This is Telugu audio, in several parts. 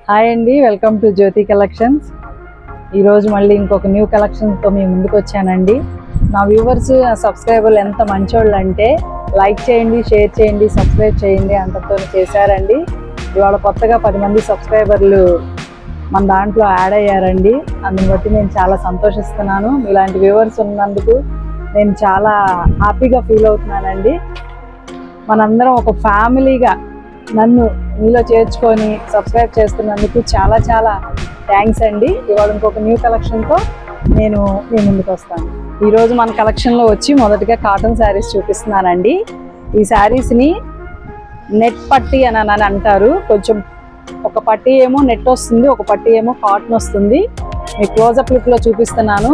హాయ్ అండి, వెల్కమ్ టు జ్యోతి కలెక్షన్స్. ఈరోజు మళ్ళీ ఇంకొక న్యూ కలెక్షన్తో మీ ముందుకు వచ్చానండి. నా వ్యూవర్స్ సబ్స్క్రైబర్లు ఎంత మంచోళ్ళు అంటే లైక్ చేయండి, షేర్ చేయండి, సబ్స్క్రైబ్ చేయండి అంతతో చేశారండి. ఇవాళ కొత్తగా 10 మంది సబ్స్క్రైబర్లు మన దాంట్లో యాడ్ అయ్యారండి. అందుని బట్టి నేను చాలా సంతోషిస్తున్నాను. ఇలాంటి వ్యూవర్స్ ఉన్నందుకు నేను చాలా హ్యాపీగా ఫీల్ అవుతున్నానండి. మనందరం ఒక ఫ్యామిలీగా నన్ను మీలో చేర్చుకొని సబ్స్క్రైబ్ చేస్తున్నందుకు చాలా చాలా థ్యాంక్స్ అండి. ఇవాళ ఇంకొక న్యూ కలెక్షన్తో నేను మీ ముందుకు వస్తాను. ఈరోజు మన కలెక్షన్లో వచ్చి మొదటిగా కాటన్ శారీస్ చూపిస్తున్నానండి. ఈ శారీస్ని నెట్ పట్టీ అని అంటారు. కొంచెం ఒక పట్టీ ఏమో నెట్ వస్తుంది, ఒక పట్టీ ఏమో కాటన్ వస్తుంది. మీ క్లోజప్ లుక్లో చూపిస్తున్నాను.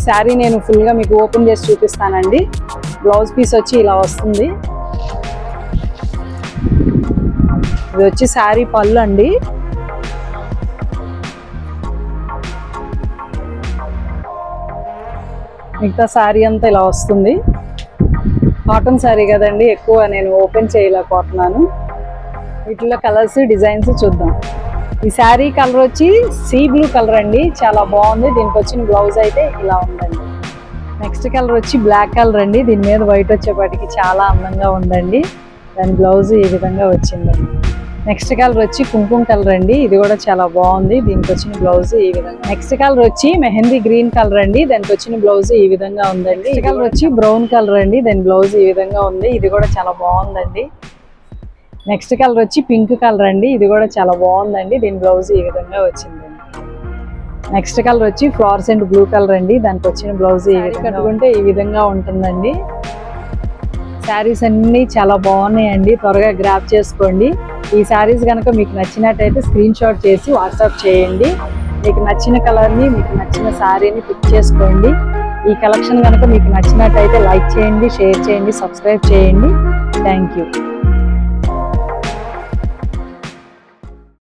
శారీ నేను ఫుల్గా మీకు ఓపెన్ చేసి చూపిస్తానండి. బ్లౌజ్ పీస్ వచ్చి ఇలా వస్తుంది. ఇది వచ్చి శారీ పళ్ళు అండి. మిగతా శారీ అంతా ఇలా వస్తుంది. కాటన్ శారీ కదండి, ఎక్కువ నేను ఓపెన్ చేయలేకపోతున్నాను. వీటిలో కలర్స్ డిజైన్స్ చూద్దాం. ఈ శారీ కలర్ వచ్చి సీ బ్లూ కలర్ అండి, చాలా బాగుంది. దీనికి వచ్చిన బ్లౌజ్ అయితే ఇలా ఉందండి. నెక్స్ట్ కలర్ వచ్చి బ్లాక్ కలర్ అండి. దీని మీద వైట్ వచ్చేపాటికి చాలా అందంగా ఉందండి. దాని బ్లౌజ్ ఈ విధంగా వచ్చిందండి. నెక్స్ట్ కలర్ వచ్చి కుంకుమ కలర్ అండి. ఇది కూడా చాలా బాగుంది. దీనికి వచ్చిన బ్లౌజ్ ఈ విధంగా. నెక్స్ట్ కలర్ వచ్చి మెహందీ గ్రీన్ కలర్ అండి. దానికి వచ్చిన బ్లౌజ్ ఈ విధంగా ఉందండి. నెక్స్ట్ కలర్ వచ్చి బ్రౌన్ కలర్ అండి. దాని బ్లౌజ్ ఈ విధంగా ఉంది. ఇది కూడా చాలా బాగుందండి. నెక్స్ట్ కలర్ వచ్చి పింక్ కలర్ అండి. ఇది కూడా చాలా బాగుందండి. దీని బ్లౌజ్ ఈ విధంగా వచ్చిందండి. నెక్స్ట్ కలర్ వచ్చి ఫ్లోరసెంట్ బ్లూ కలర్ అండి. దానికి వచ్చిన బ్లౌజ్ ఈ విధంగా కట్టుకుంటే ఈ విధంగా ఉంటుందండి. శారీస్ అన్నీ చాలా బాగున్నాయండి. త్వరగా గ్రాప్ చేసుకోండి. ఈ శారీస్ కనుక మీకు నచ్చినట్టయితే స్క్రీన్ షాట్ చేసి వాట్సాప్ చేయండి. మీకు నచ్చిన కలర్ని, మీకు నచ్చిన శారీని పిక్ చేసుకోండి. ఈ కలెక్షన్ కనుక మీకు నచ్చినట్టయితే లైక్ చేయండి, షేర్ చేయండి, సబ్స్క్రైబ్ చేయండి. Thank you.